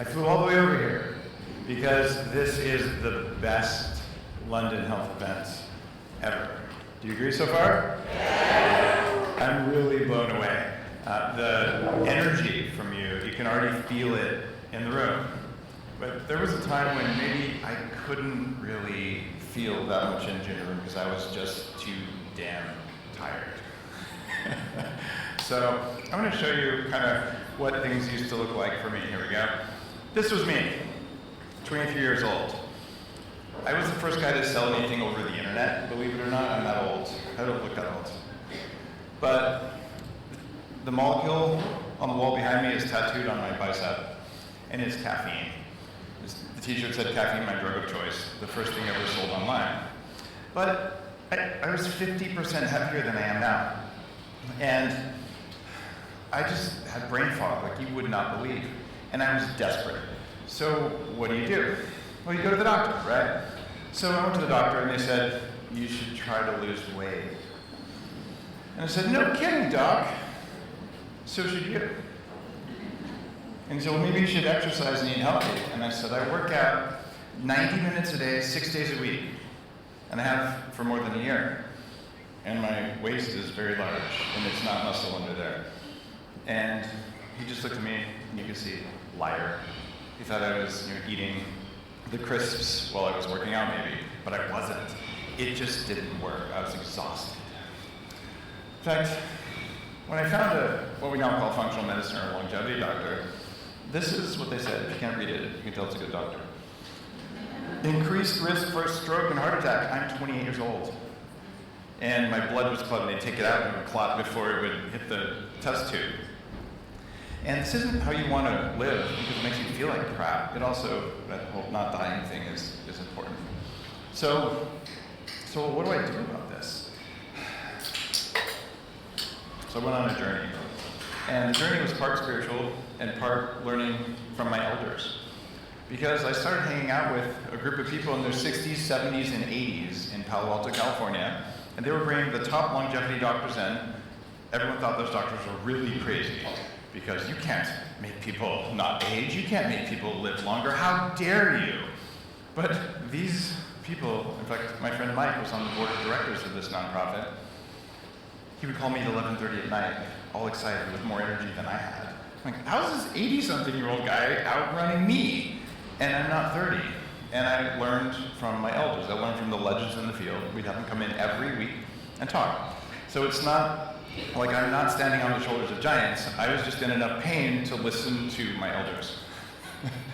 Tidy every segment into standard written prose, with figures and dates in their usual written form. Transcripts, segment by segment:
I flew all the way over here because this is the best London health event ever. Do you agree so far? Yeah. I'm really blown away. The energy from you can already feel it in the room. But there was a time when maybe I couldn't really feel that much energy in the room because I was just too damn tired. So I'm going to show you kind of what things used to look like for me. Here we go. This was me, 23 years old. I was the first guy to sell anything over the internet, believe it or not. I'm that old. I don't look that old. But the molecule on the wall behind me is tattooed on my bicep, and it's caffeine. The t-shirt said caffeine, my drug of choice, the first thing ever sold online. But I was 50% heavier than I am now. And I just had brain fog like you would not believe. And I was desperate. So what do? Well, you go to the doctor, right? So I went to the doctor and they said, you should try to lose weight. And I said, no kidding, doc. So should you. And he said, well, maybe you should exercise and eat healthy. And I said, I work out 90 minutes a day, 6 days a week. And I have for more than a year. And my waist is very large, and it's not muscle under there. And he just looked at me, and you could see, liar. He thought I was eating the crisps while I was working out, maybe, but I wasn't. It just didn't work. I was exhausted. In fact, when I found what we now call functional medicine or longevity doctor, this is what they said. If you can't read it, you can tell it's a good doctor. Increased risk for stroke and heart attack. I'm 28 years old. And my blood was clotted, and they'd take it out and it would clot before it would hit the test tube. And this isn't how you want to live because it makes you feel like crap. It also, that whole not dying thing is important. So what do I do about this? So I went on a journey. And the journey was part spiritual and part learning from my elders. Because I started hanging out with a group of people in their 60s, 70s, and 80s in Palo Alto, California. And they were bringing the top longevity doctors in. Everyone thought those doctors were really crazy because you can't make people not age. You can't make people live longer. How dare you? But these people, in fact, my friend Mike was on the board of directors of this nonprofit. He would call me at 11:30 at night, all excited with more energy than I had. I'm like, how's this 80-something-year-old guy outrunning me? And I'm not 30. And I learned from my elders. I learned from the legends in the field. We'd have them come in every week and talk. So it's not like I'm not standing on the shoulders of giants. I was just in enough pain to listen to my elders.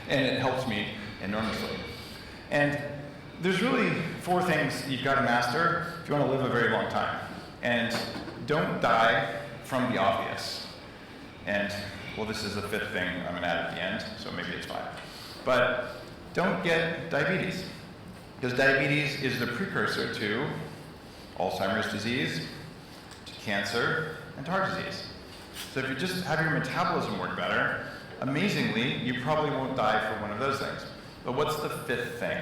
And it helped me enormously. And there's really 4 things you've got to master if you want to live a very long time. And don't die from the obvious. And, well, this is the 5th thing I'm going to add at the end, so maybe it's 5. But don't get diabetes, because diabetes is the precursor to Alzheimer's disease, to cancer, and to heart disease. So if you just have your metabolism work better, amazingly, you probably won't die from one of those things. But what's the 5th thing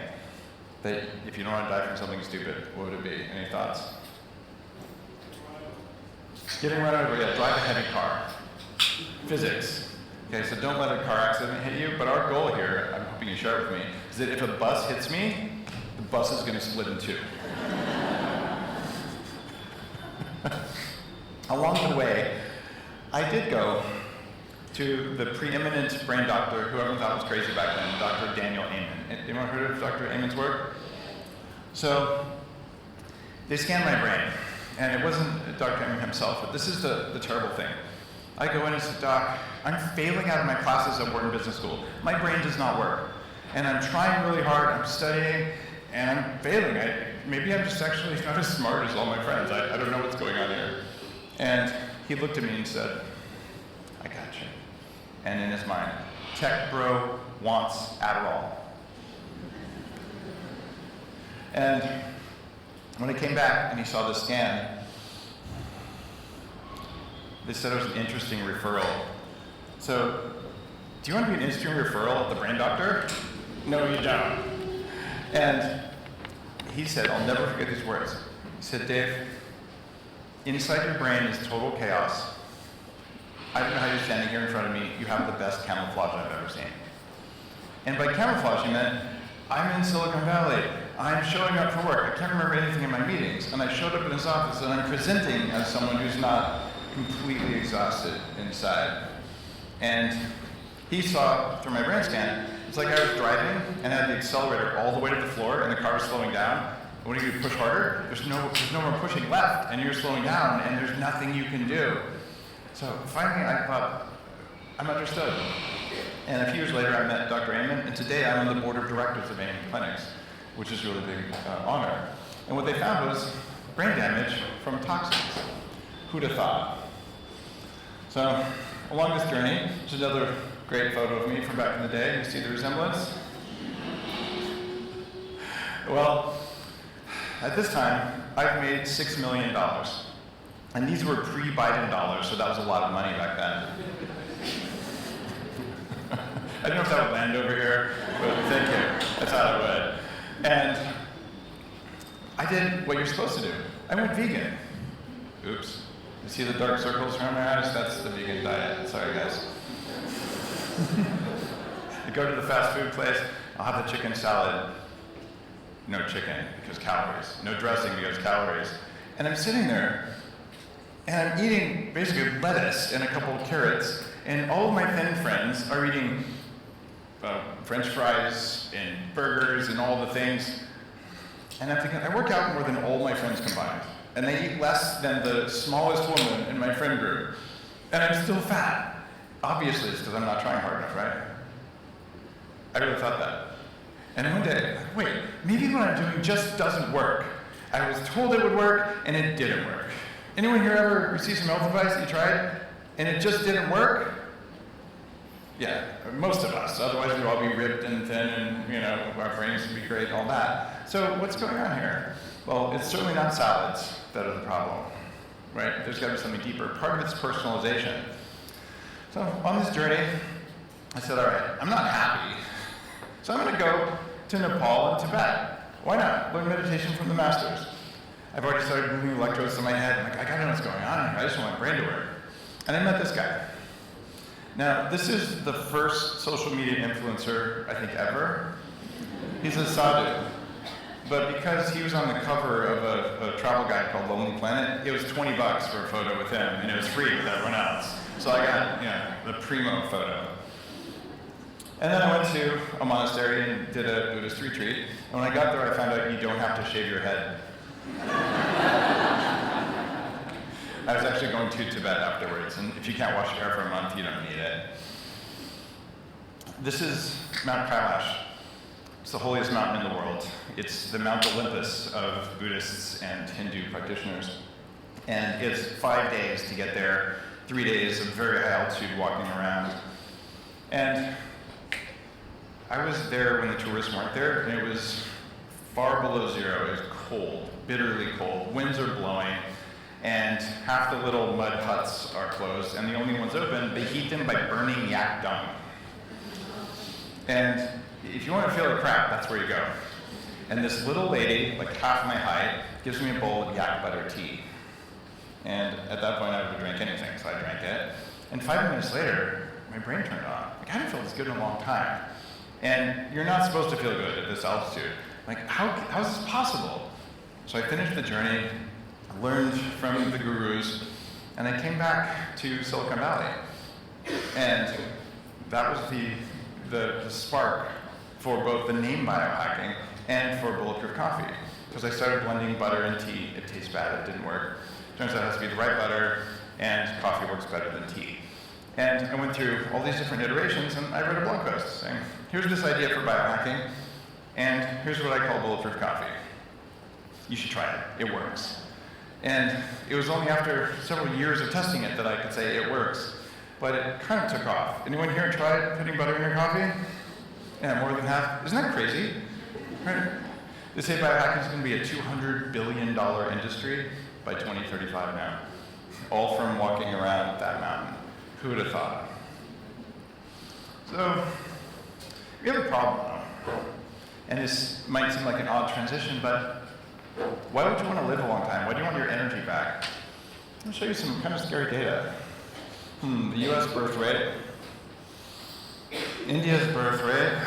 that if you don't want to die from something stupid, what would it be? Any thoughts? Getting run over, yeah, drive a heavy car. Physics. Okay, so don't let a car accident hit you, but our goal here, I'm hoping you share it with me, is that if a bus hits me, the bus is going to split in 2. Along the way, I did go to the preeminent brain doctor who everyone thought was crazy back then, Dr. Daniel Amen. Anyone heard of Dr. Amen's work? So they scanned my brain, and it wasn't Dr. Amen himself, but this is the terrible thing. I go in and say, Doc, I'm failing out of my classes at Wharton Business School. My brain does not work. And I'm trying really hard, I'm studying, and I'm failing. Maybe I'm just actually not as smart as all my friends. I don't know what's going on here. And he looked at me and said, I got you. And in his mind, tech bro wants Adderall. And when he came back and he saw the scan, they said it was an interesting referral. So, do you want to be an interesting referral at the brain doctor? No, you don't. And he said, I'll never forget these words. He said, Dave, inside your brain is total chaos. I don't know how you're standing here in front of me. You have the best camouflage I've ever seen. And by camouflage, he meant, I'm in Silicon Valley. I'm showing up for work. I can't remember anything in my meetings. And I showed up in his office, and I'm presenting as someone who's not completely exhausted inside. And he saw, through my brain scan, it's like I was driving and had the accelerator all the way to the floor, and the car was slowing down. What do you do, push harder? There's no more pushing left, and you're slowing down, and there's nothing you can do. So finally, I thought, I'm understood. And a few years later, I met Dr. Amen, and today I'm on the board of directors of Amen Clinics, which is a really big honor. And what they found was brain damage from toxins. Who'd have thought? So along this journey, there's another great photo of me from back in the day. You see the resemblance? Well, at this time, I've made $6 million. And these were pre-Biden dollars, so that was a lot of money back then. I don't know if that would land over here, but thank you. That's how it would. And I did what you're supposed to do. I went vegan. Oops. You see the dark circles around my eyes? That's the vegan diet. Sorry, guys. I go to the fast food place, I'll have the chicken salad. No chicken, because calories. No dressing, because calories. And I'm sitting there, and I'm eating basically lettuce and a couple of carrots, and all of my thin friends are eating French fries and burgers and all the things. And I'm thinking, I work out more than all my friends combined. And they eat less than the smallest woman in my friend group. And I'm still fat. Obviously, it's because I'm not trying hard enough, right? I really thought that. And one day, wait, maybe what I'm doing just doesn't work. I was told it would work, and it didn't work. Anyone here ever received some health advice that you tried, and it just didn't work? Yeah, most of us. Otherwise, we'd all be ripped and thin, and our brains would be great and all that. So what's going on here? Well, it's certainly not salads that are the problem, right? There's got to be something deeper. Part of it's personalization. So on this journey, I said, all right, I'm not happy. So I'm going to go to Nepal and Tibet. Why not? Learn meditation from the masters. I've already started moving electrodes to my head. I'm like, I got to know what's going on here. I just want my brain to work. And I met this guy. Now, this is the first social media influencer, I think, ever. He's a sadhu. But because he was on the cover of a travel guide called Lonely Planet, it was $20 for a photo with him, and it was free with everyone else. So I got, the primo photo. And then I went to a monastery and did a Buddhist retreat. And when I got there, I found out you don't have to shave your head. I was actually going to Tibet afterwards, and if you can't wash your hair for a month, you don't need it. This is Mount Kailash. It's the holiest mountain in the world. It's the Mount Olympus of Buddhists and Hindu practitioners. And it's 5 days to get there, 3 days of very high altitude walking around. And I was there when the tourists weren't there, and it was far below zero. It was cold, bitterly cold. Winds are blowing, and half the little mud huts are closed, and the only ones open, they heat them by burning yak dung. And if you want to feel like crap, that's where you go. And this little lady, like half my height, gives me a bowl of yak butter tea. And at that point, I would drink anything, so I drank it. And 5 minutes later, my brain turned on. Like, I hadn't felt this good in a long time. And you're not supposed to feel good at this altitude. Like, how is this possible? So I finished the journey, learned from the gurus, and I came back to Silicon Valley. And that was the spark for both the name biohacking and for bulletproof coffee. Because I started blending butter and tea. It tastes bad, it didn't work. Turns out it has to be the right butter, and coffee works better than tea. And I went through all these different iterations, and I wrote a blog post saying, here's this idea for biohacking, and here's what I call bulletproof coffee. You should try it. It works. And it was only after several years of testing it that I could say it works. But it kind of took off. Anyone here tried putting butter in your coffee? Yeah, more than half. Isn't that crazy? Right? They say biohacking is going to be a $200 billion industry by 2035 now. All from walking around that mountain. Who would have thought? So, we have a problem though. And this might seem like an odd transition, but why would you want to live a long time? Why do you want your energy back? I'll show you some kind of scary data. The US birth rate, India's birth rate,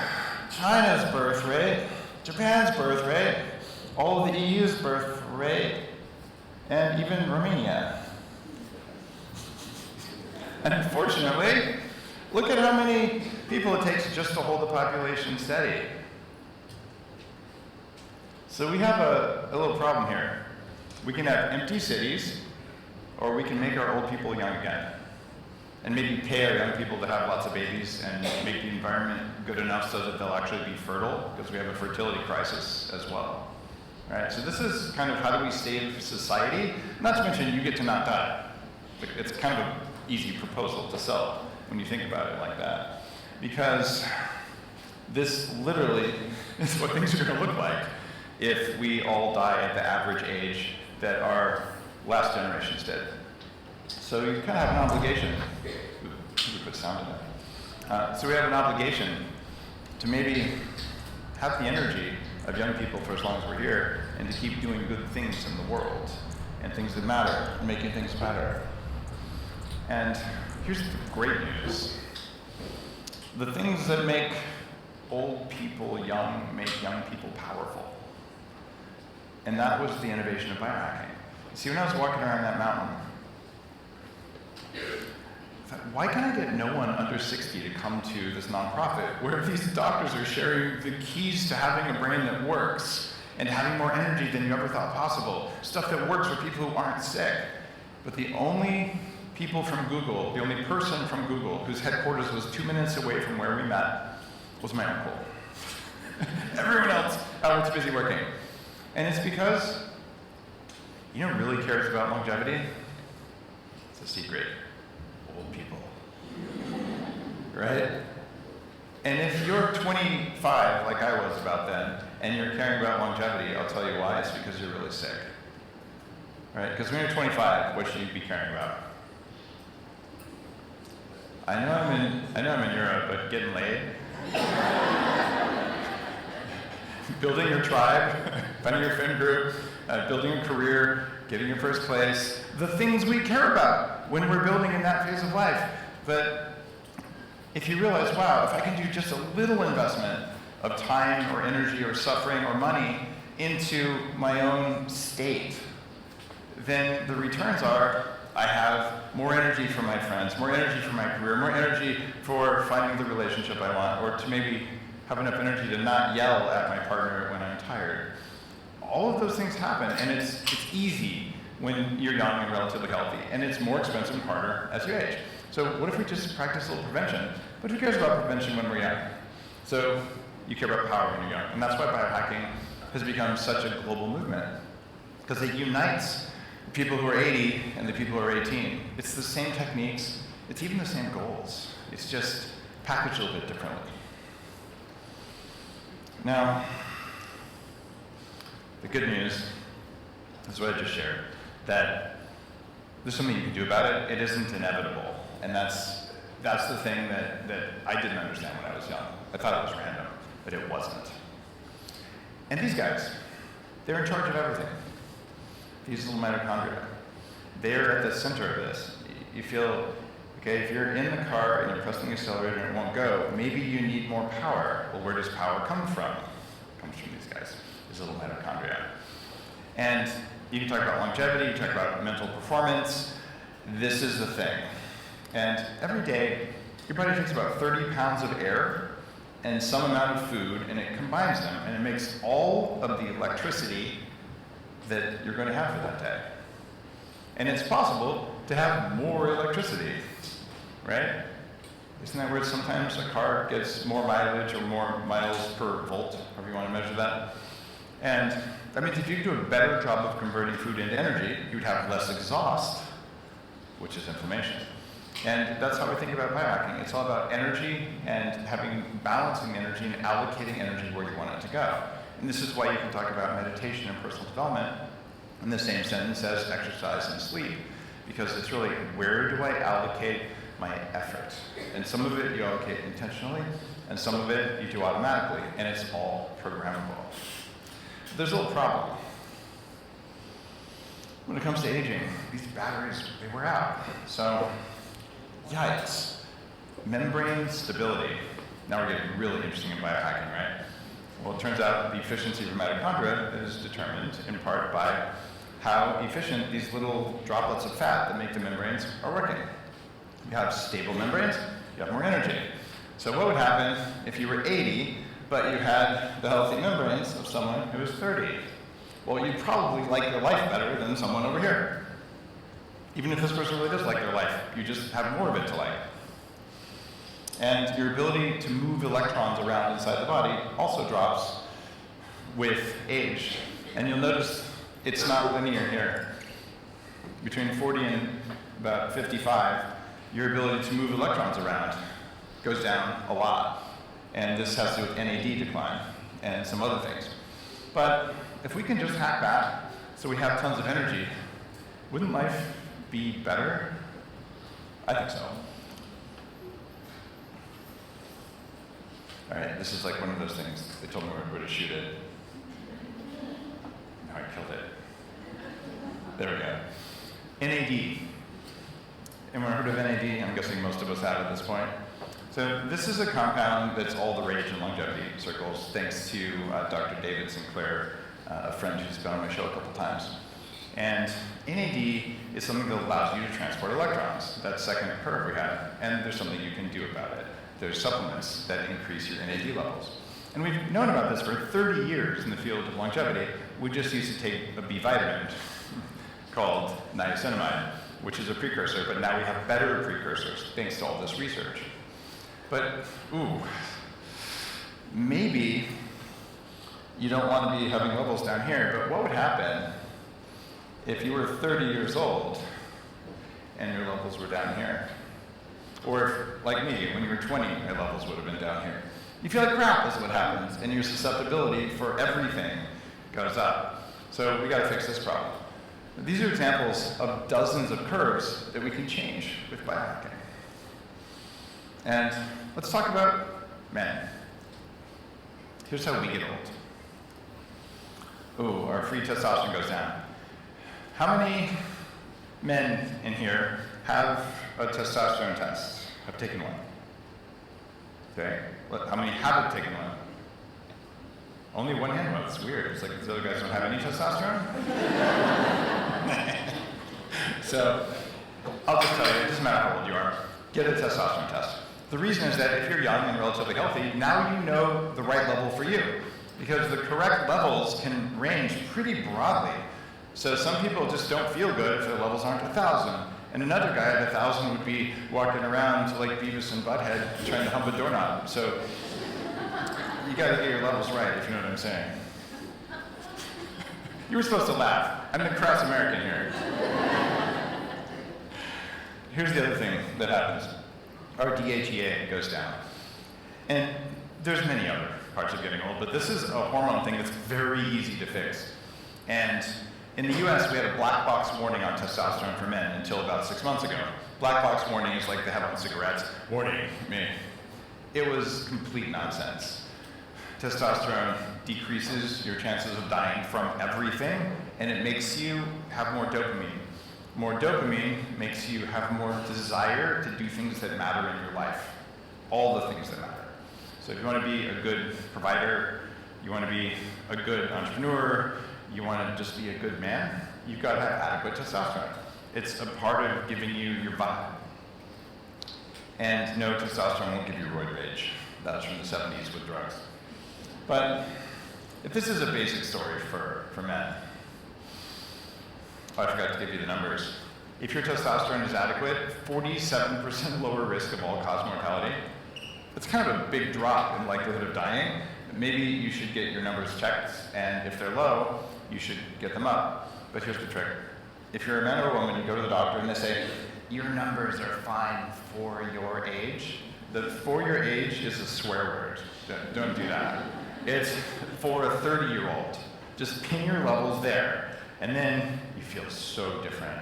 China's birth rate, Japan's birth rate, all of the EU's birth rate, and even Romania. And unfortunately, look at how many people it takes just to hold the population steady. So we have a little problem here. We can have empty cities, or we can make our old people young again. And maybe pay our young people to have lots of babies and make the environment good enough so that they'll actually be fertile, because we have a fertility crisis as well. All right, so this is kind of how do we save society? Not to mention you get to not die. It's kind of an easy proposal to sell when you think about it like that. Because this literally is what things are going to look like if we all die at the average age that our last generations did. So you kind of have an obligation. We put sound in that. So we have an obligation to maybe have the energy of young people for as long as we're here, and to keep doing good things in the world, and things that matter, and making things better. And here's the great news. The things that make old people young make young people powerful. And that was the innovation of biohacking. See, when I was walking around that mountain, I thought, why can't I get no one under 60 to come to this nonprofit where these doctors are sharing the keys to having a brain that works and having more energy than you ever thought possible, stuff that works for people who aren't sick. But the only people from Google, the only person from Google whose headquarters was 2 minutes away from where we met was my uncle. Everyone else out was busy working. And it's because, you know who really cares about longevity? It's a secret. Old people. Right? And if you're 25, like I was about then, and you're caring about longevity, I'll tell you why. It's because you're really sick. Right? Because when you're 25, what should you be caring about? I know I'm in Europe, but getting laid. Building your tribe, finding your friend group, building a career, getting your first place, the things we care about when we're building in that phase of life. But if you realize, wow, if I can do just a little investment of time or energy or suffering or money into my own state, then the returns are I have more energy for my friends, more energy for my career, more energy for finding the relationship I want, or to maybe have enough energy to not yell at my partner when I'm tired. All of those things happen, and it's easy when you're young and relatively healthy, and it's more expensive and harder as you age. So what if we just practice a little prevention? But who cares about prevention when we're young? So you care about power when you're young, and that's why biohacking has become such a global movement, because it unites the people who are 80 and the people who are 18. It's the same techniques, it's even the same goals. It's just packaged a little bit differently. Now, the good news is what I just shared, that there's something you can do about it. It isn't inevitable, and that's the thing that I didn't understand when I was young. I thought it was random, but it wasn't. And these guys, they're in charge of everything. These little mitochondria, they're at the center of this. You feel, okay, if you're in the car and you're pressing the accelerator and it won't go, maybe you need more power. Well, where does power come from? It comes from these guys, these little mitochondria. And you can talk about longevity, you talk about mental performance. This is the thing. And every day, your body takes about 30 pounds of air and some amount of food, and it combines them, and it makes all of the electricity that you're going to have for that day. And it's possible to have more electricity, right? Isn't that where sometimes a car gets more mileage or more miles per volt, however you want to measure that? And that means if you do a better job of converting food into energy, you'd have less exhaust, which is inflammation. And that's how we think about biohacking. It's all about energy and balancing energy and allocating energy where you want it to go. And this is why you can talk about meditation and personal development in the same sentence as exercise and sleep, because it's really, where do I allocate my effort? And some of it you allocate intentionally, and some of it you do automatically, and it's all programmable. There's a little problem. When it comes to aging, these batteries, they wear out. So, yikes. Membrane stability. Now we're getting really interesting in biohacking, right? Well, it turns out the efficiency of mitochondria is determined in part by how efficient these little droplets of fat that make the membranes are working. You have stable membranes, you have more energy. So what would happen if you were 80, but you had the healthy membranes of someone who was 30? Well, you'd probably like their life better than someone over here. Even if this person really does like their life, you just have more of it to like. And your ability to move electrons around inside the body also drops with age. And you'll notice it's not linear here. Between 40 and about 55, your ability to move electrons around goes down a lot. And this has to do with NAD decline and some other things. But if we can just hack that so we have tons of energy, wouldn't life be better? I think so. All right, this is like one of those things. They told me where to shoot it. Now I killed it. There we go. NAD. Anyone heard of NAD? I'm guessing most of us have at this point. So this is a compound that's all the rage in longevity circles, thanks to Dr. David Sinclair, a friend who's been on my show a couple times. And NAD is something that allows you to transport electrons, that second curve we had, and there's something you can do about it. There's supplements that increase your NAD levels. And we've known about this for 30 years in the field of longevity. We just used to take a B vitamin called niacinamide, which is a precursor, but now we have better precursors thanks to all this research. But, maybe you don't want to be having levels down here, but what would happen if you were 30 years old and your levels were down here? Or if, like me, when you were 20, your levels would have been down here. You feel like crap is what happens, and your susceptibility for everything goes up. So we got to fix this problem. These are examples of dozens of curves that we can change with biohacking. And let's talk about men. Here's how we get old. Ooh, our free testosterone goes down. How many men in here have a testosterone test, have taken one? Okay, how many haven't taken one? Only one hand. Well, it's weird. It's like these other guys don't have any testosterone. So, I'll just tell you, it doesn't matter how old you are, get a testosterone test. The reason is that if you're young and relatively healthy, now you know the right level for you, because the correct levels can range pretty broadly. So some people just don't feel good if their levels aren't 1,000. And another guy at 1,000 would be walking around like Beavis and Butthead trying to hump a doorknob. So you gotta get your levels right, if you know what I'm saying. You were supposed to laugh. I'm the crass American here. Here's the other thing that happens. Our DHEA goes down. And there's many other parts of getting old, but this is a hormone thing that's very easy to fix. And in the US, we had a black box warning on testosterone for men until about 6 months ago. Black box warning is like they have on cigarettes. Warning, me. It was complete nonsense. Testosterone decreases your chances of dying from everything, and it makes you have more dopamine. More dopamine makes you have more desire to do things that matter in your life. All the things that matter. So if you want to be a good provider, you want to be a good entrepreneur, you want to just be a good man, you've got to have adequate testosterone. It's a part of giving you your vibe. And no, testosterone won't give you roid rage. That's from the 70s with drugs. But if this is a basic story for men, I forgot to give you the numbers. If your testosterone is adequate, 47% lower risk of all-cause mortality. It's kind of a big drop in likelihood of dying. Maybe you should get your numbers checked, and if they're low, you should get them up. But here's the trick. If you're a man or a woman, you go to the doctor and they say, your numbers are fine for your age. The for your age is a swear word. Don't do that. It's for a 30-year-old. Just pin your levels there, and then you feel so different.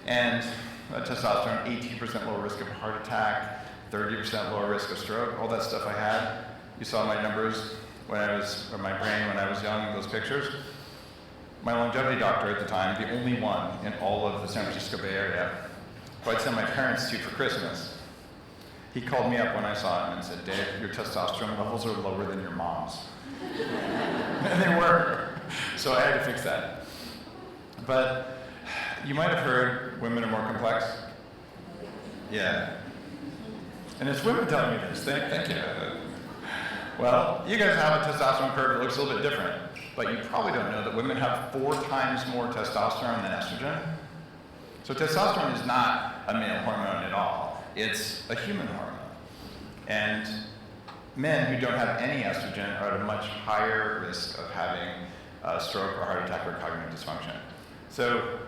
And testosterone, 18% lower risk of a heart attack, 30% lower risk of stroke, all that stuff I had. You saw my numbers when I was, or my brain when I was young, those pictures. My longevity doctor at the time, the only one in all of the San Francisco Bay Area, who I'd send my parents to for Christmas. He called me up when I saw him and said, Dave, your testosterone levels are lower than your mom's. And they were. So I had to fix that. But you might have heard women are more complex. Yeah. And it's women telling me this. Thank you. Well, you guys have a testosterone curve that looks a little bit different, but you probably don't know that women have 4 times more testosterone than estrogen. So testosterone is not a male hormone at all. It's a human hormone. And men who don't have any estrogen are at a much higher risk of having a stroke or heart attack or cognitive dysfunction. So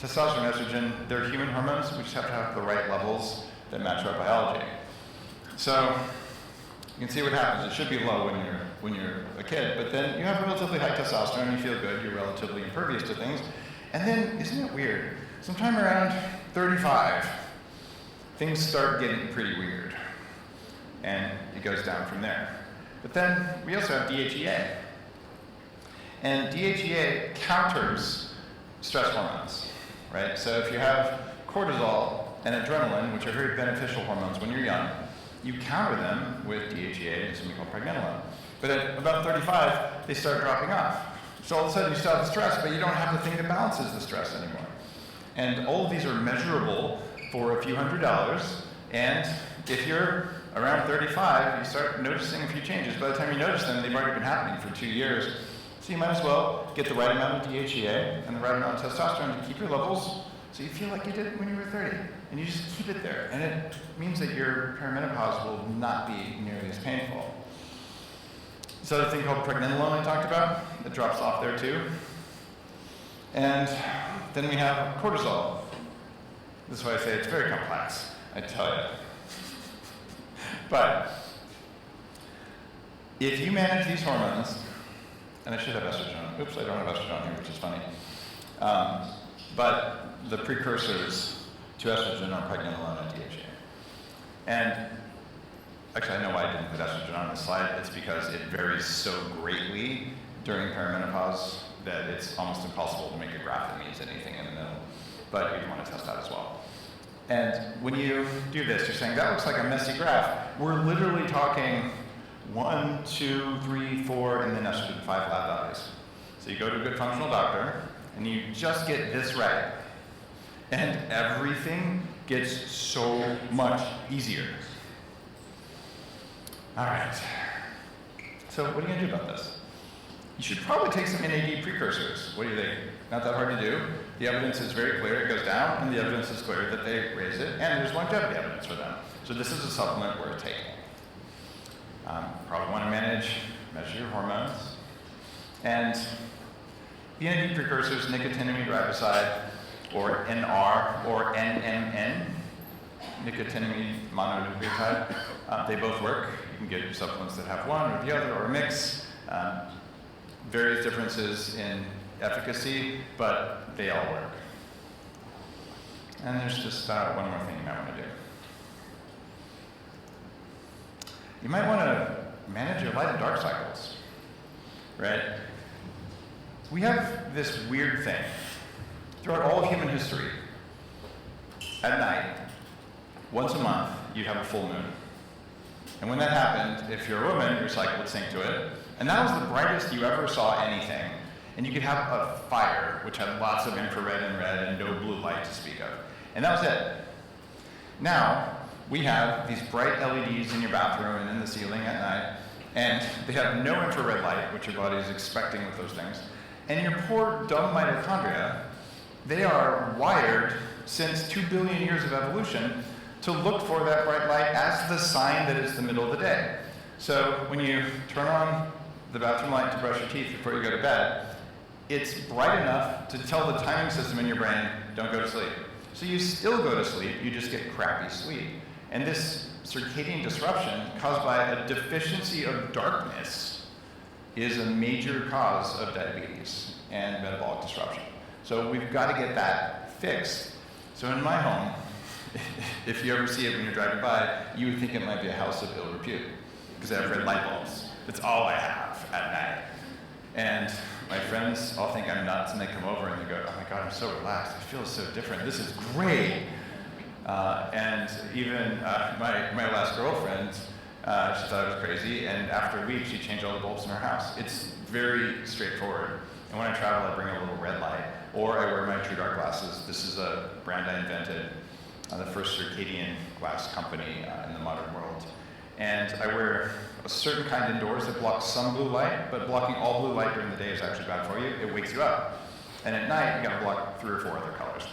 testosterone and estrogen, they're human hormones. We just have to have the right levels that match our biology. So you can see what happens. It should be low when you're a kid, but then you have relatively high testosterone, you feel good, you're relatively impervious to things. And then, isn't it weird? Sometime around 35, things start getting pretty weird. And it goes down from there. But then we also have DHEA. And DHEA counters stress hormones, right? So if you have cortisol and adrenaline, which are very beneficial hormones when you're young, you counter them with DHEA and something called pregnenolone. But at about 35, they start dropping off. So all of a sudden you still have the stress, but you don't have the thing that balances the stress anymore. And all of these are measurable for a few $100s. And if you're around 35, you start noticing a few changes. By the time you notice them, they've already been happening for 2 years. So you might as well get the right amount of DHEA and the right amount of testosterone to keep your levels so you feel like you did when you were 30. And you just keep it there. And it means that your perimenopause will not be nearly as painful. This other thing called pregnenolone I talked about, that drops off there too. And then we have cortisol. This is why I say it's very complex, I tell you. But if you manage these hormones, and I should have estrogen. Oops, I don't have estrogen here, which is funny. But the precursors to estrogen are pregnenolone and DHEA. And actually, I know why I didn't put estrogen on this slide. It's because it varies so greatly during perimenopause that it's almost impossible to make a graph that means anything in the middle. But you'd want to test that as well. And when you do this, you're saying, that looks like a messy graph. We're literally talking 1, 2, 3, 4, and then estrogen, 5 lab values. So you go to a good functional doctor, and you just get this right. And everything gets so much easier. All right. So what are you going to do about this? You should probably take some NAD precursors. What do you think? Not that hard to do. The evidence is very clear. It goes down, and the evidence is clear that they raise it, and there's longevity evidence for them. So this is a supplement worth taking. Probably want to measure your hormones. And the NAD precursors, nicotinamide riboside, or NR, or NMN, nicotinamide mononucleotide, they both work. You can get supplements that have one or the other, or a mix. Various differences in efficacy, but they all work. And there's just one more thing you might want to do. You might want to manage your light and dark cycles, right? We have this weird thing throughout all of human history. At night, once a month, you'd have a full moon. And when that happened, if you're a woman, your cycle would sync to it. And that was the brightest you ever saw anything. And you could have a fire, which had lots of infrared and red and no blue light to speak of. And that was it. Now, we have these bright LEDs in your bathroom and in the ceiling at night, and they have no infrared light, which your body is expecting with those things. And your poor, dumb mitochondria, they are wired since 2 billion years of evolution to look for that bright light as the sign that it's the middle of the day. So when you turn on the bathroom light to brush your teeth before you go to bed, it's bright enough to tell the timing system in your brain, don't go to sleep. So you still go to sleep, you just get crappy sleep. And this circadian disruption caused by a deficiency of darkness is a major cause of diabetes and metabolic disruption. So we've got to get that fixed. So in my home, if you ever see it when you're driving by, you would think it might be a house of ill repute, because I have red light bulbs. That's all I have at night. And my friends all think I'm nuts, and they come over and they go, oh my God, I'm so relaxed. I feel so different. This is great. And even my last girlfriend, she thought I was crazy, and after a week, she changed all the bulbs in her house. It's very straightforward. And when I travel, I bring a little red light, or I wear my True Dark glasses. This is a brand I invented, the first circadian glass company in the modern world. And I wear a certain kind indoors that blocks some blue light, but blocking all blue light during the day is actually bad for you. It wakes you up. And at night, you gotta block 3 or 4 other colors.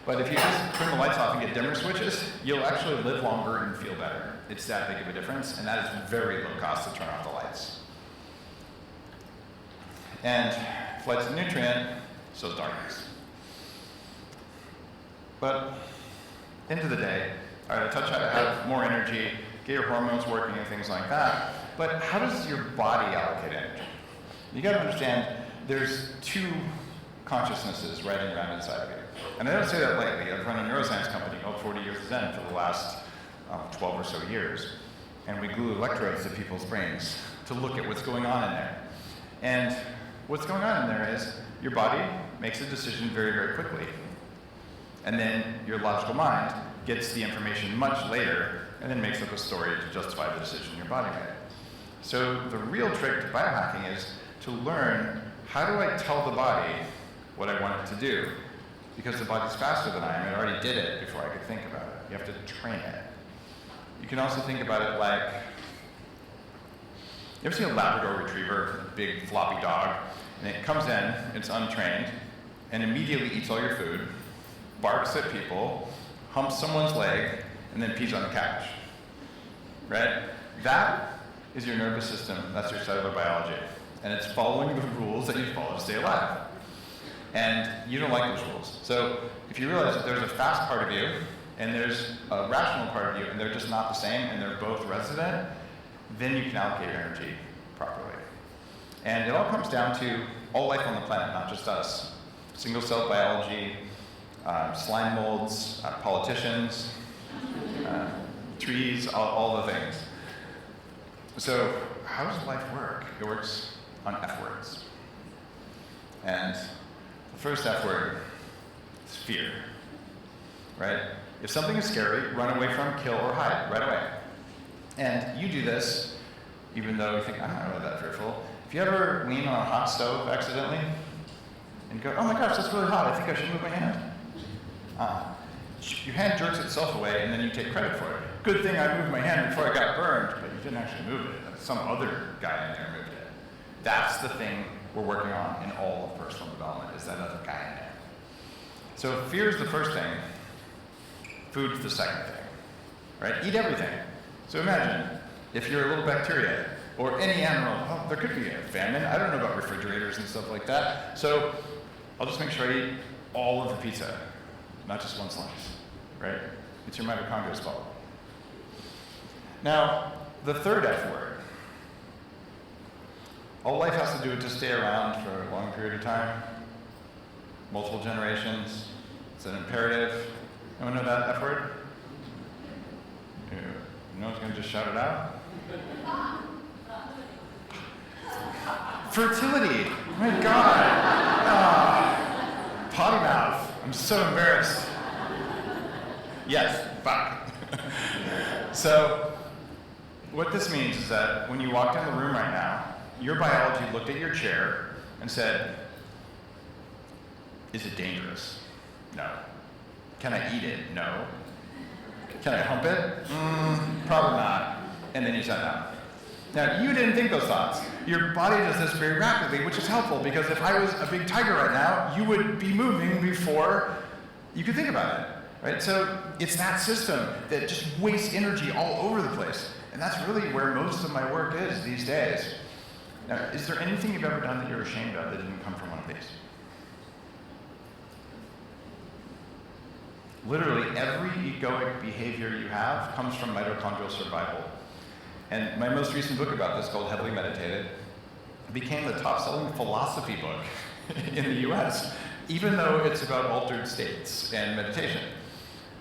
But if you just turn the lights off and get dimmer switches, you'll actually live longer and feel better. It's that big of a difference, and that is very low cost to turn off the lights. And if light's a nutrient, so is darkness. But end of the day, all right, I touch how to have more energy, get your hormones working and things like that, but how does your body allocate energy? You gotta understand, there's 2 consciousnesses riding around inside of you. And I don't say that lightly. I've run a neuroscience company called 40 Years Zen for the last 12 or so years. And we glue electrodes to people's brains to look at what's going on in there. And what's going on in there is your body makes a decision very, very quickly. And then your logical mind gets the information much later and then makes up a story to justify the decision your body made. So the real trick to biohacking is to learn, how do I tell the body what I want it to do? Because the body's faster than I am. It already did it before I could think about it. You have to train it. You can also think about it like, you ever see a Labrador retriever, a big floppy dog, and it comes in, it's untrained, and immediately eats all your food, barks at people, humps someone's leg, and then pees on the couch, right? That is your nervous system. That's your cellular biology. And it's following the rules that you follow to stay alive. And you don't like those rules. So if you realize that there's a fast part of you and there's a rational part of you and they're just not the same and they're both resident, then you can allocate your energy properly. And it all comes down to all life on the planet, not just us. Single-celled biology, slime molds, politicians, trees, all the things. So how does life work? It works on F words. And the first F word is fear, right? If something is scary, run away from, kill, or hide right away. And you do this, even though you think, I'm not really that fearful. If you ever lean on a hot stove accidentally, and go, oh my gosh, that's really hot, I think I should move my hand. Your hand jerks itself away, and then you take credit for it. Good thing I moved my hand before I got burned, but you didn't actually move it. Some other guy in there moved it. That's the thing we're working on in all of personal development, is that other guy in there. So fear is the first thing, food's the second thing, right? Eat everything. So imagine, if you're a little bacteria, or any animal, well, there could be a famine. I don't know about refrigerators and stuff like that. So I'll just make sure I eat all of the pizza, not just one slice, right? It's your mitochondria's fault. Now, the third F word. All life has to do is to stay around for a long period of time, multiple generations. It's an imperative. Anyone know that F word? No one's going to just shout it out? Fertility. My God. Potty mouth. I'm so embarrassed. Yes, fuck. So, what this means is that when you walked in the room right now, your biology looked at your chair and said, is it dangerous? No. Can I eat it? No. Can I hump it? Probably not. And then you sat down. Now, you didn't think those thoughts. Your body does this very rapidly, which is helpful, because if I was a big tiger right now, you would be moving before you could think about it, right? So it's that system that just wastes energy all over the place. And that's really where most of my work is these days. Now, is there anything you've ever done that you're ashamed of that didn't come from one of these? Literally every egoic behavior you have comes from mitochondrial survival. And my most recent book about this, called Heavily Meditated, became the top-selling philosophy book in the US, even though it's about altered states and meditation.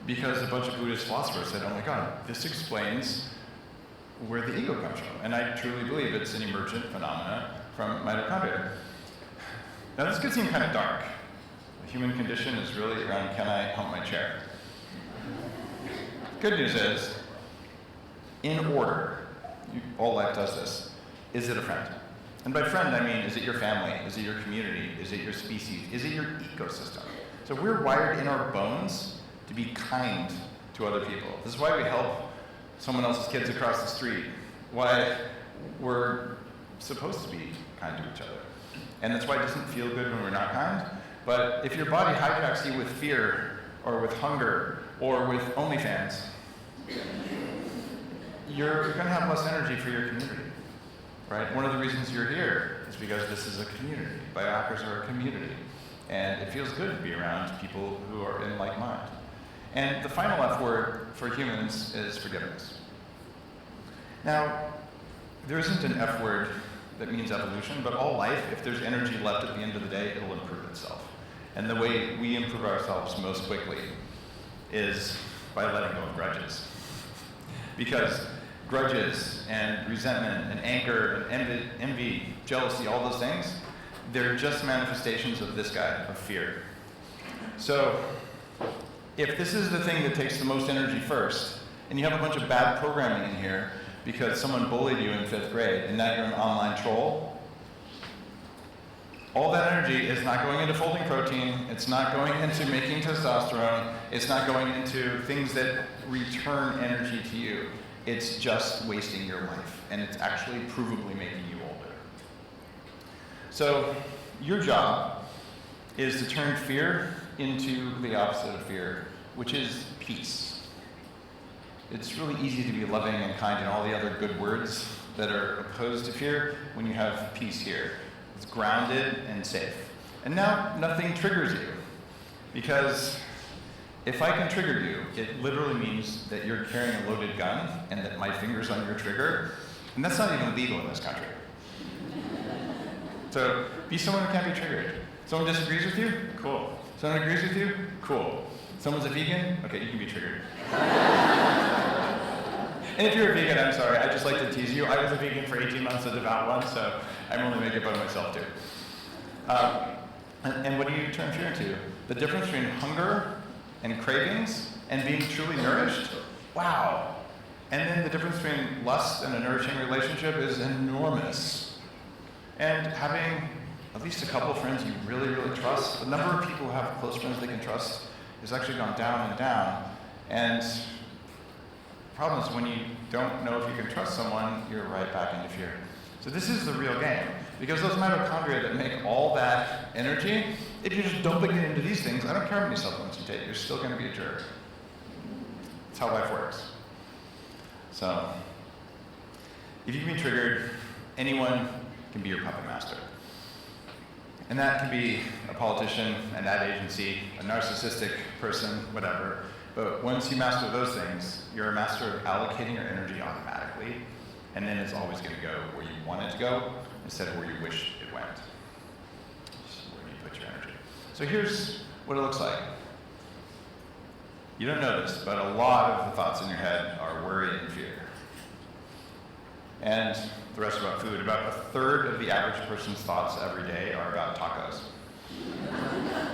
Because a bunch of Buddhist philosophers said, oh my God, this explains where the ego comes from. And I truly believe it's an emergent phenomena from mitochondria. Now this could seem kind of dark. The human condition is really around, can I hump my chair? Good news is, in order, all life does this, is it a friend? And by friend, I mean, is it your family? Is it your community? Is it your species? Is it your ecosystem? So we're wired in our bones to be kind to other people. This is why we help someone else's kids across the street, why we're supposed to be kind to each other. And that's why it doesn't feel good when we're not kind. But if your body hijacks you with fear, or with hunger, or with OnlyFans, you're going to have less energy for your community, right? One of the reasons you're here is because this is a community. Biohackers are a community. And it feels good to be around people who are in like mind. And the final F word for humans is forgiveness. Now, there isn't an F word that means evolution, but all life, if there's energy left at the end of the day, it'll improve itself. And the way we improve ourselves most quickly is by letting go of grudges. Because grudges and resentment and anger and envy, jealousy, all those things, they're just manifestations of this guy, of fear. So if this is the thing that takes the most energy first, and you have a bunch of bad programming in here because someone bullied you in 5th grade and now you're an online troll, all that energy is not going into folding protein, it's not going into making testosterone, it's not going into things that return energy to you. It's just wasting your life, and it's actually provably making you older. So your job is to turn fear into the opposite of fear, which is peace. It's really easy to be loving and kind and all the other good words that are opposed to fear when you have peace here. It's grounded and safe. And now nothing triggers you, because if I can trigger you, it literally means that you're carrying a loaded gun and that my finger's on your trigger, and that's not even legal in this country. So be someone who can't be triggered. Someone disagrees with you? Cool. Someone agrees with you? Cool. Someone's a vegan? Okay, you can be triggered. And if you're a vegan, I'm sorry, I just like to tease you. I was a vegan for 18 months, a devout one, so I'm only making fun of myself too. And what do you turn fear into? The difference between hunger and cravings and being truly nourished? Wow. And then the difference between lust and a nourishing relationship is enormous. And having at least a couple of friends you really, really trust, the number of people who have close friends they can trust has actually gone down and down. And the problem is when you don't know if you can trust someone, you're right back into fear. So this is the real game. Because those mitochondria that make all that energy, if you're just dumping it into these things, I don't care how many supplements you take, you're still going to be a jerk. That's how life works. So, if you can be triggered, anyone can be your puppet master. And that can be a politician, an ad agency, a narcissistic person, whatever. But once you master those things, you're a master of allocating your energy automatically, and then it's always going to go where you want it to go instead of where you wish it went. Just where you put your energy. So here's what it looks like. You don't know this, but a lot of the thoughts in your head are worry and fear. And the rest about food. About a third of the average person's thoughts every day are about tacos.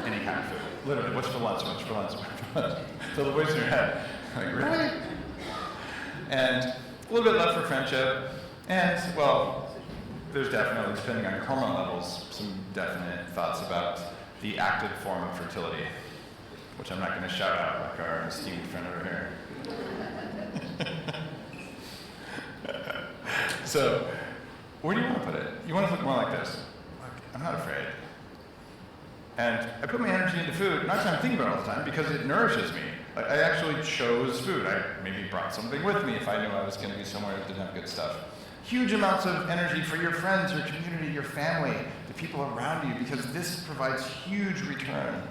Any kind of food. Literally, what's for lunch, what's for lunch, what's for lunch. So the voice in your head, like, really? And a little bit left for friendship. And, well, there's definitely, depending on your hormone levels, some definite thoughts about the active form of fertility, which I'm not going to shout out like our esteemed friend over here. So, where do you want to put it? You want it to look more like this. Look, I'm not afraid. And I put my energy into food, not because I'm thinking about it all the time, because it nourishes me. I actually chose food. I maybe brought something with me if I knew I was going to be somewhere that didn't have good stuff. Huge amounts of energy for your friends, your community, your family, the people around you, because this provides huge return.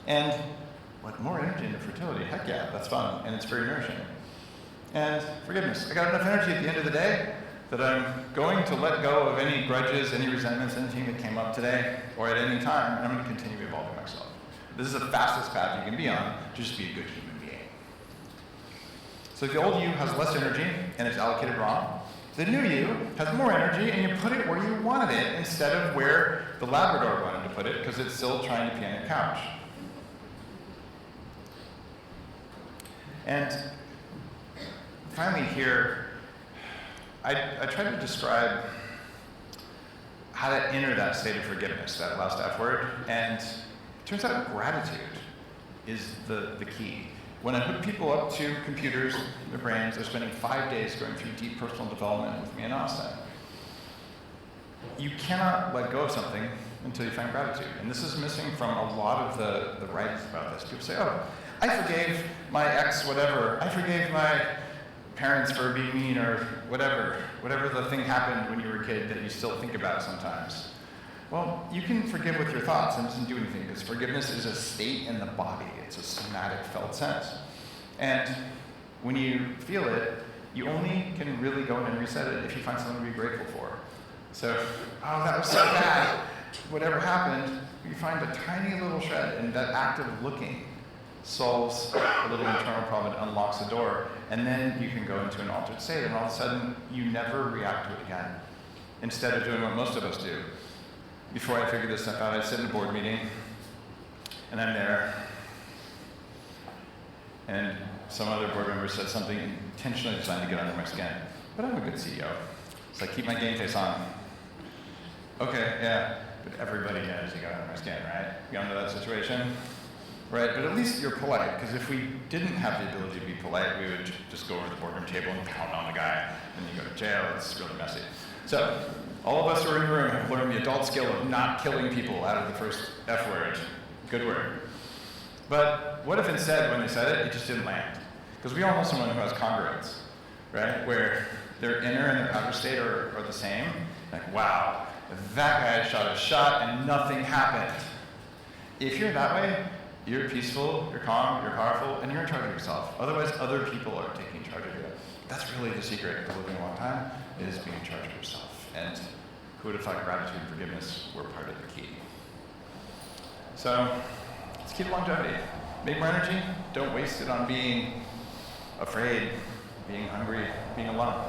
And what, more energy into fertility? Heck yeah, that's fun, and it's very nourishing. And forgiveness. I got enough energy at the end of the day that I'm going to let go of any grudges, any resentments, anything that came up today, or at any time, and I'm going to continue evolving myself. This is the fastest path you can be on to just be a good human being. So if the old you has less energy and it's allocated wrong, the new you has more energy and you put it where you wanted it instead of where the Labrador wanted to put it because it's still trying to pee on your couch. And finally here, I try to describe how to enter that state of forgiveness, that last F word, and it turns out gratitude is the key. When I hook people up to computers, their brains, they're spending 5 days going through deep personal development with me in Austin. You cannot let go of something until you find gratitude. And this is missing from a lot of the writings about this. People say, oh, I forgave my ex whatever. I forgave my parents for being mean or whatever the thing happened when you were a kid that you still think about sometimes. Well, you can forgive with your thoughts and it doesn't do anything because forgiveness is a state in the body. It's a somatic felt sense. And when you feel it, you only can really go in and reset it if you find something to be grateful for. So, oh, that was so bad. Whatever happened, you find a tiny little shred, and that act of looking solves a little internal problem and unlocks the door. And then you can go into an altered state, and all of a sudden, you never react to it again. Instead of doing what most of us do. Before I figured this stuff out, I sit in a board meeting, and I'm there, and some other board member said something intentionally designed to get under my skin. But I'm a good CEO, so I keep my game face on. Okay, yeah, but everybody knows you got under my skin, right? You know that situation? Right, but at least you're polite, because if we didn't have the ability to be polite, we would just go over to the boardroom table and pound on the guy, and then you go to jail. It's really messy. So, all of us who are in the room have learned the adult skill of not killing people out of the first F word. Good word. But what if instead, when they said it, it just didn't land? Because we all know someone who has congruence, right? Where their inner and their outer state are the same. Like, wow, that guy shot a shot and nothing happened. If you're that way, you're peaceful, you're calm, you're powerful, and you're in charge of yourself. Otherwise, other people are taking charge of you. That's really the secret to living a long time, is being in charge of yourself. And who would have thought gratitude and forgiveness were part of the key? So, let's keep longevity. Make more energy, don't waste it on being afraid, being hungry, being alone.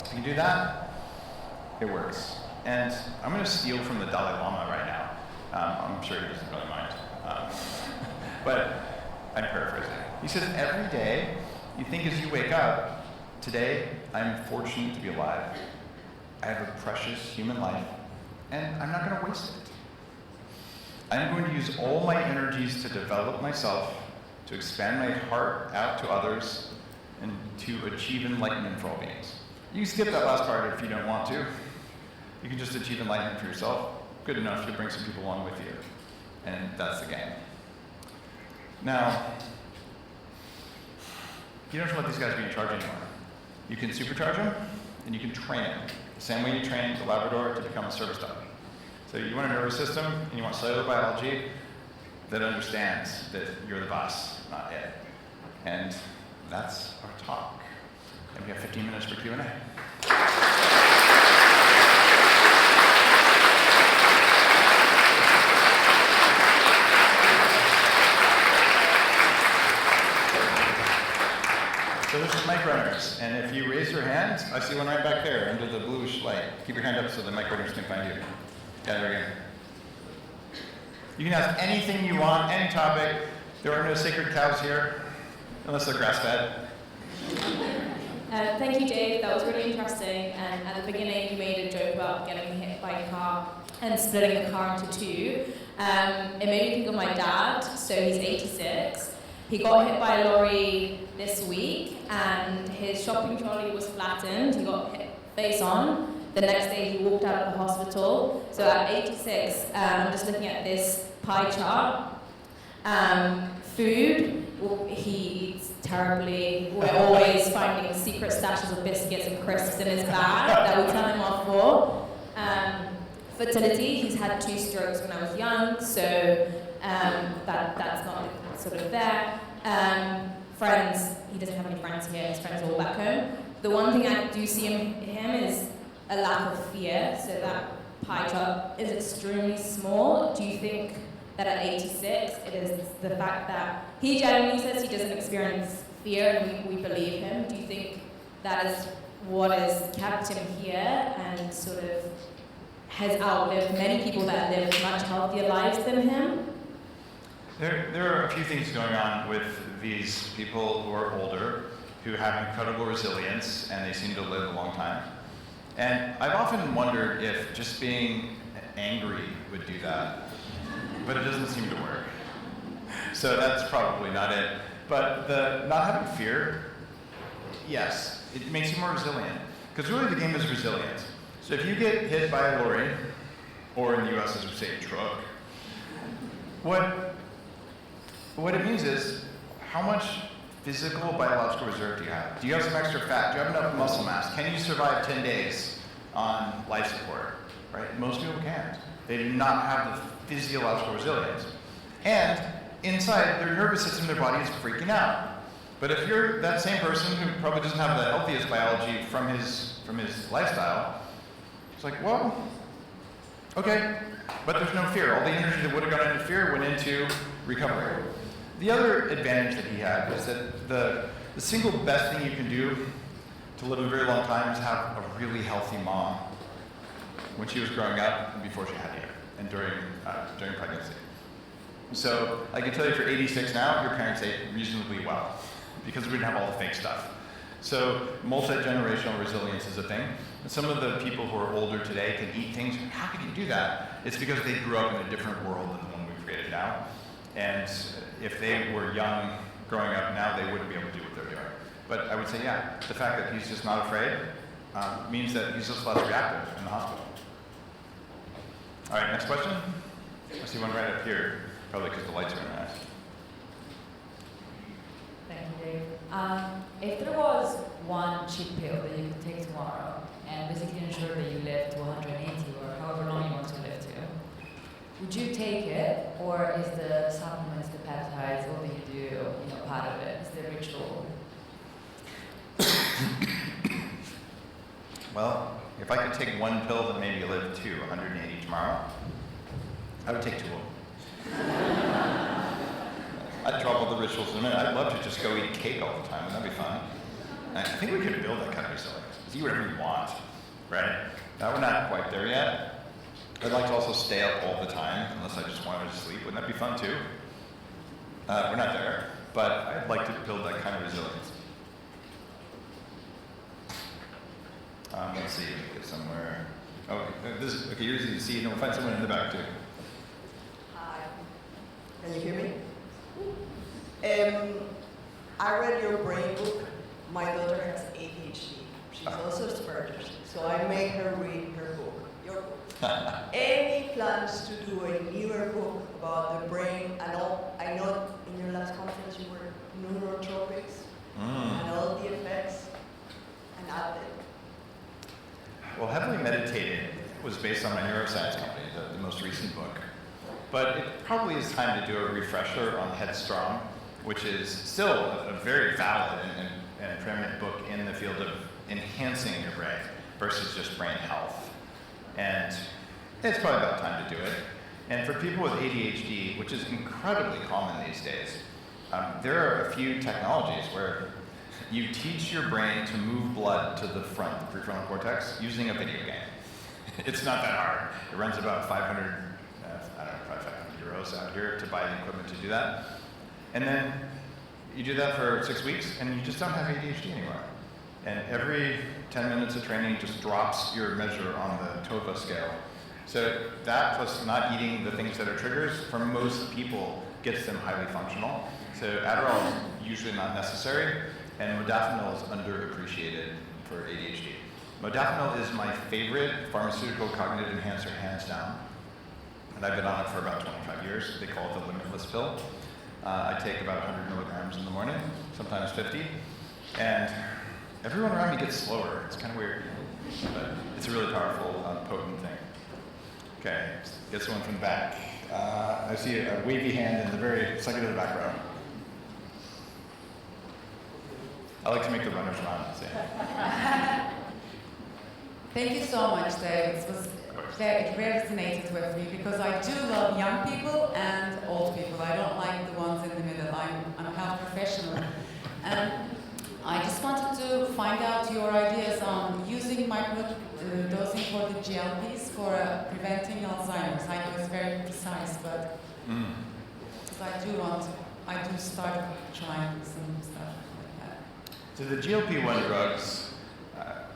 If you can do that, it works. And I'm going to steal from the Dalai Lama right now. I'm sure he doesn't really mind. But I'm paraphrasing. He says, every day you think as you wake up, today I'm fortunate to be alive. I have a precious human life, and I'm not going to waste it. I'm going to use all my energies to develop myself, to expand my heart out to others, and to achieve enlightenment for all beings. You can skip that last part if you don't want to. You can just achieve enlightenment for yourself. Good enough to bring some people along with you. And that's the game. Now, you don't have to let these guys be in charge anymore. You can supercharge them, and you can train them. The same way you train the Labrador to become a service dog. So you want a nervous system, and you want cellular biology that understands that you're the boss, not it. And that's our talk. And we have 15 minutes for Q&A. So there's some mic runners, and if you raise your hand, I see one right back there under the bluish light. Keep your hand up so the mic runners can find you. Yeah, there we go. You can ask anything you want, any topic. There are no sacred cows here, unless they're grass-fed. Thank you, Dave. That was really interesting. And at the beginning, you made a joke about getting hit by a car and splitting the car into two. It made me think of my dad. So he's 86. He got hit by a lorry this week, and his shopping trolley was flattened. He got hit face on. The next day, he walked out of the hospital. So at 86, I'm just looking at this pie chart. Food, he eats terribly. We're always finding secret stashes of biscuits and crisps in his bag that we tell him off for. Fertility, he's had 2 strokes when I was young, so that's not sort of there. Friends, he doesn't have any friends here, his friends are all back home. The one thing I do see in him is a lack of fear, so that pie chart is extremely small. Do you think that at 86, it is the fact that he genuinely says he doesn't experience fear, and we believe him? Do you think that is what has kept him here and sort of has outlived many people that live much healthier lives than him? There are a few things going on with these people who are older, who have incredible resilience, and they seem to live a long time. And I've often wondered if just being angry would do that, but it doesn't seem to work. So that's probably not it. But the not having fear, yes, it makes you more resilient. Because really the game is resilience. So if you get hit by a lorry, or in the US as we say, truck, what it means is, how much physical, biological reserve do you have? Do you have some extra fat? Do you have enough muscle mass? Can you survive 10 days on life support? Right? Most people can't. They do not have the physiological resilience. And inside, their nervous system, their body is freaking out. But if you're that same person who probably doesn't have the healthiest biology from his lifestyle, it's like, well, okay, but there's no fear. All the energy that would have gone into fear went into recovery. The other advantage that he had was that the single best thing you can do to live a very long time is have a really healthy mom when she was growing up and before she had you, and during pregnancy. So I can tell you if you're 86 now, your parents ate reasonably well because we didn't have all the fake stuff. So multi-generational resilience is a thing. And some of the people who are older today can eat things. How can you do that? It's because they grew up in a different world than the one we've created now. And if they were young growing up now, they wouldn't be able to do what they're doing. But I would say, yeah, the fact that he's just not afraid means that he's just less reactive in the hospital. All right, next question. I see one right up here, probably because the lights are in my eyes. Thank you, Dave. If there was one cheap pill that you could take tomorrow and basically ensure that you live to 180 or however long you want to live to, would you take it, or is the supplements, the peptides, all that you do, part of it? Is the ritual? Well, if I could take one pill that made me live to 180 tomorrow, I would take two of them. I'd drop all the rituals in a minute. I'd love to just go eat cake all the time. That'd be fun. I think we could build that kind of resilience. Just eat whatever you want, right? We're not quite there yet. I'd like to also stay up all the time, unless I just wanted to sleep. Wouldn't that be fun too? We're not there, but I'd like to build that kind of resilience. Let's see, get somewhere. Oh, okay, you're easy to see, and we'll find someone in the back too. Hi. Can you hear me? I read your brain book. My daughter has ADHD. She's also Asperger's. So I made her read her book, your book. Any plans to do a newer book about the brain and all? I know in your last conference you were neurotropics and all the effects and add them. Well, Heavily Meditated was based on my neuroscience company, the most recent book. But it probably is time to do a refresher on Headstrong, which is still a very valid and preeminent book in the field of enhancing your brain versus just brain health. And it's probably about time to do it. And for people with ADHD, which is incredibly common these days, there are a few technologies where you teach your brain to move blood to the front, the prefrontal cortex, using a video game. It's not that hard. It runs about 500 euros out here to buy the equipment to do that. And then you do that for 6 weeks, and you just don't have ADHD anymore. And every 10 minutes of training just drops your measure on the TOVA scale. So that, plus not eating the things that are triggers, for most people, gets them highly functional. So Adderall is usually not necessary, and modafinil is underappreciated for ADHD. Modafinil is my favorite pharmaceutical cognitive enhancer, hands down. And I've been on it for about 25 years. They call it the limitless pill. I take about 100 milligrams in the morning, sometimes 50. And everyone around me gets slower. It's kind of weird. But it's a really powerful, potent thing. Okay, get someone from the back. I see a wavy hand in the very second to the back row. I like to make the runners run. Thank you so much, Dave. It resonated with me because I do love young people and old people. I don't like the ones in the middle. I'm a health professional. And I just wanted to find out your ideas on using microdosing for the GLPs for preventing Alzheimer's. I know it's very precise, but because I do want I do start trying some stuff like that. So the GLP-1 drugs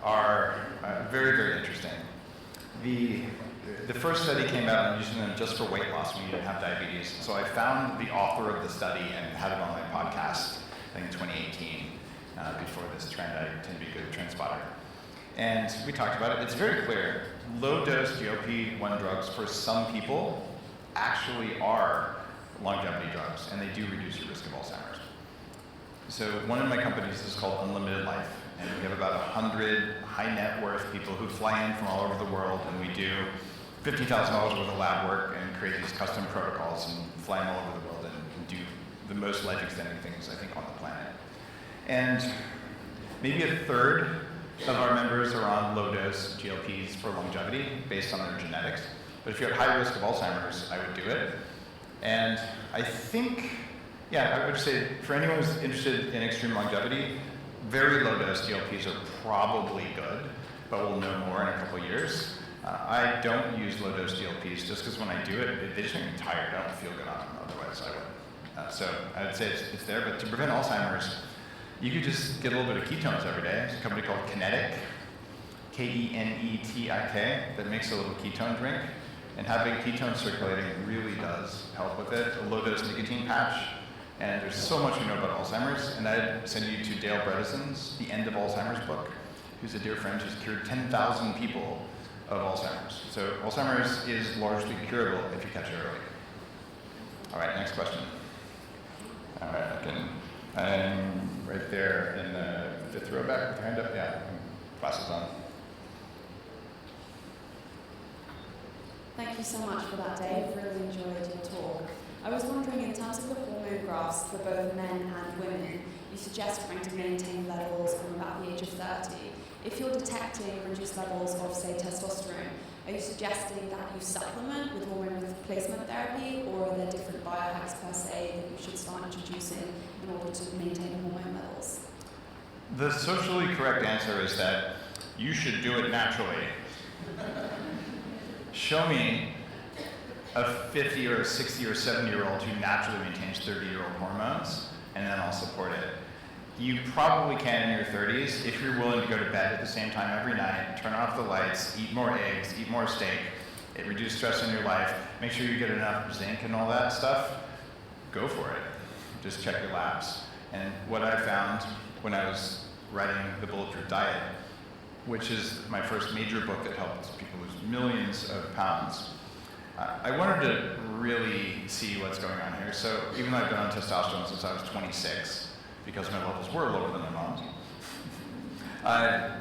are very, very interesting. The first study came out on using them just for weight loss when you didn't have diabetes. So I found the author of the study and had it on my podcast, I think in 2018, before this trend. I tend to be good at trend spotter. And we talked about it. It's very clear. Low-dose GLP-1 drugs for some people actually are longevity drugs, and they do reduce your risk of Alzheimer's. So one of my companies is called Unlimited Life, and we have about 100 high net worth people who fly in from all over the world, and we do $50,000 worth of lab work and create these custom protocols and fly them all over the world and do the most life-extending things, I think, on the planet. And maybe a third of our members are on low-dose GLPs for longevity based on their genetics. But if you're at high risk of Alzheimer's, I would do it. And I think, I would say for anyone who's interested in extreme longevity, very low-dose GLPs are probably good, but we'll know more in a couple years. I don't use low-dose GLPs just because when I do it, they just make me tired. I don't feel good on them, otherwise I would. So I would say it's there, but to prevent Alzheimer's, you could just get a little bit of ketones every day. There's a company called Kinetic, K-E-N-E-T-I-K, that makes a little ketone drink. And having ketones circulating really does help with it. A low-dose nicotine patch. And there's so much we know about Alzheimer's. And I'd send you to Dale Bredesen's The End of Alzheimer's book, who's a dear friend who's cured 10,000 people of Alzheimer's. So Alzheimer's is largely curable if you catch it early. All right, next question. All right, I'm right there in the fifth row back with your hand up. Yeah, glasses on. Thank you so much for that, Dave. Really enjoyed your talk. I was wondering, in terms of the hormone graphs for both men and women, you suggest trying to maintain levels from about the age of 30. If you're detecting reduced levels of, say, testosterone, are you suggesting that you supplement with hormone replacement therapy, or are there different biohacks per se that you should start introducing in order to maintain hormone levels? The socially correct answer is that you should do it naturally. Show me a 50 or a 60 or 70-year-old who naturally maintains 30-year-old hormones, and then I'll support it. You probably can in your 30s if you're willing to go to bed at the same time every night, turn off the lights, eat more eggs, eat more steak, it reduces stress in your life, make sure you get enough zinc and all that stuff. Go for it. Just check your labs. And what I found when I was writing The Bulletproof Diet, which is my first major book that helped people lose millions of pounds, I wanted to really see what's going on here. So even though I've been on testosterone since I was 26, because my levels were lower than my mom's, I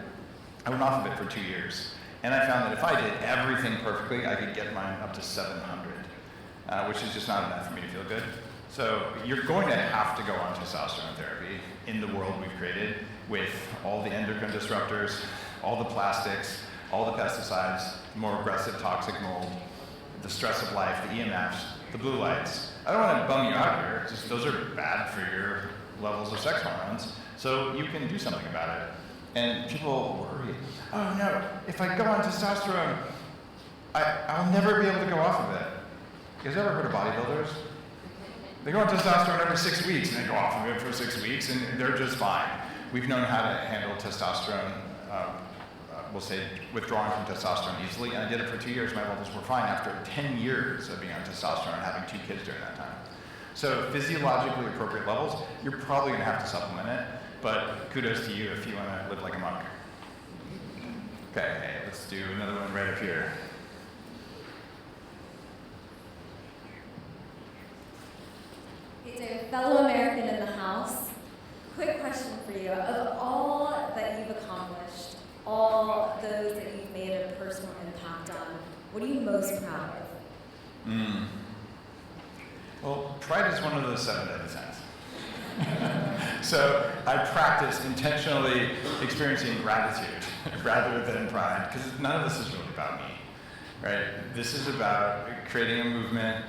went off of it for 2 years. And I found that if I did everything perfectly, I could get mine up to 700, which is just not enough for me to feel good. So you're going to have to go on testosterone therapy in the world we've created with all the endocrine disruptors, all the plastics, all the pesticides, more aggressive toxic mold, the stress of life, the EMFs, the blue lights. I don't want to bum you out here, just those are bad for your levels of sex hormones, so you can do something about it. And people worry, oh no, if I go on testosterone, I'll never be able to go off of it. You guys ever heard of bodybuilders? They go on testosterone every 6 weeks, and they go off of it for 6 weeks, and they're just fine. We've known how to handle testosterone, we'll say withdrawing from testosterone easily, and I did it for 2 years. My levels were fine after 10 years of being on testosterone and having 2 kids during that time. So physiologically appropriate levels, you're probably going to have to supplement it, but kudos to you if you want to live like a monk. Okay, let's do another one right up here. Hey Dave, fellow American in the house, quick question for you. Of all that you've accomplished, all those that you've made a personal impact on, what are you most proud of? Well, pride is one of those 7 deadly sins. So I practice intentionally experiencing gratitude rather than pride, because none of this is really about me, right? This is about creating a movement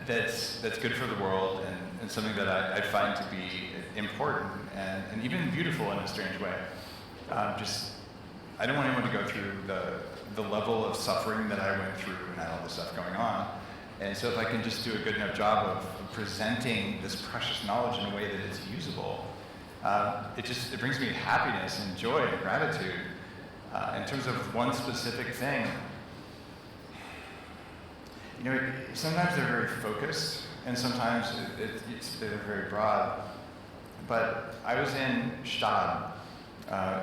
that's good for the world and something that I find to be important and even beautiful in a strange way. I don't want anyone to go through the level of suffering that I went through and had all this stuff going on. And so if I can just do a good enough job of presenting this precious knowledge in a way that it's usable, it brings me happiness and joy and gratitude. In terms of one specific thing, sometimes they're very focused, and sometimes they're very broad. But I was in Stade,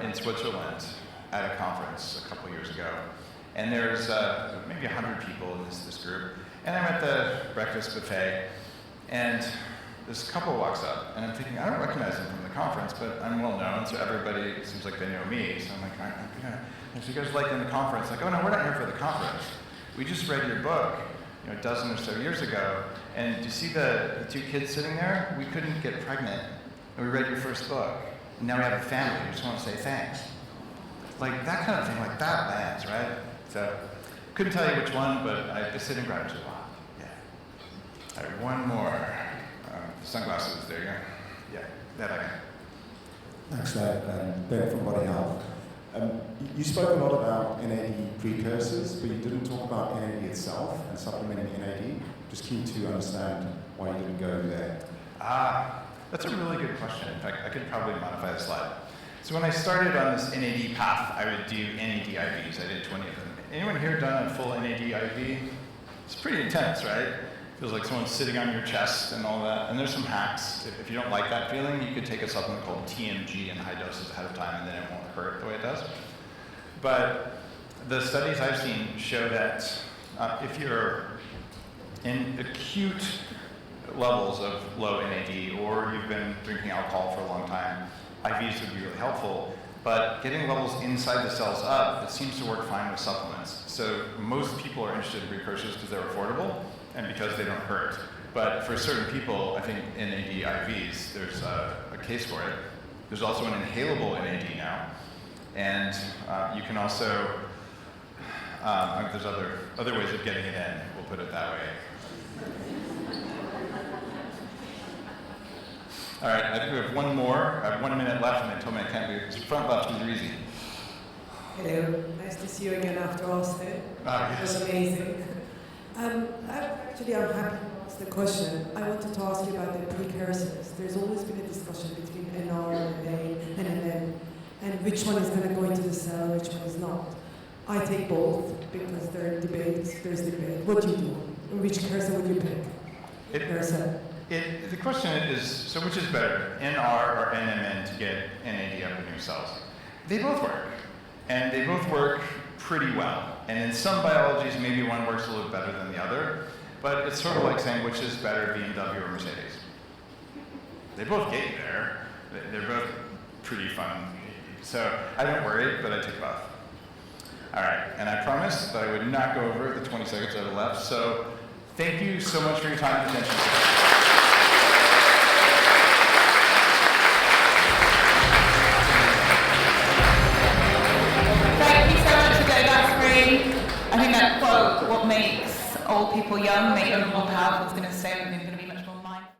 in Switzerland, at a conference a couple years ago, and there's maybe 100 people in this group, and I'm at the breakfast buffet, and this couple walks up, and I'm thinking, I don't recognize them from the conference, but I'm well known, so everybody seems like they know me, so I'm like, so you guys like in the conference? Like, oh no, we're not here for the conference. We just read your book, a dozen or so years ago, and do you see the two kids sitting there? We couldn't get pregnant, and we read your first book, and now we have a family. We just want to say thanks. Like that kind of thing, like that lands, right? So, couldn't tell you which one, but I sit in gratitude a lot. Yeah. All right, one more. Sunglasses, there you go. Yeah, that I got. Thanks, Dave. Ben from Body Health. You spoke a lot about NAD precursors, but you didn't talk about NAD itself and supplementing NAD. Just keen to understand why you didn't go there. That's a really good question. In fact, I could probably modify the slide. So when I started on this NAD path, I would do NAD IVs. I did 20 of them. Anyone here done a full NAD IV? It's pretty intense, right? Feels like someone's sitting on your chest and all that. And there's some hacks. If you don't like that feeling, you could take a supplement called TMG in high doses ahead of time, and then it won't hurt the way it does. But the studies I've seen show that if you're in acute levels of low NAD, or you've been drinking alcohol for a long time, IVs would be really helpful. But getting levels inside the cells up, it seems to work fine with supplements. So most people are interested in precursors because they're affordable and because they don't hurt. But for certain people, I think NAD IVs, there's a case for it. There's also an inhalable NAD now. And you can also, there's other ways of getting it in, we'll put it that way. All right, I think we have one more. I have 1 minute left, and they told me I can't be. Front left is easy. Hello, nice to see you again after Austin. Yes. It was amazing. I'm happy to ask the question. I wanted to ask you about the precursors. There's always been a discussion between NR and NA and NM, and which one is going to go into the cell, which one is not. I take both because there's debate. What do you do? Which cursor would you pick? The question is, so which is better, NR or NMN to get NAD up in your cells? They both work, and they both work pretty well. And in some biologies, maybe one works a little better than the other, but it's sort of like saying which is better, BMW or Mercedes. They both get you there. They're both pretty fun. So I don't worry, but I take both. All right, and I promised that I would not go over the 20 seconds that are left, so thank you so much for your time and attention today. Thank you so much to Dave Asprey. I think that quote, what makes old people young, make them more powerful, is going to stay with me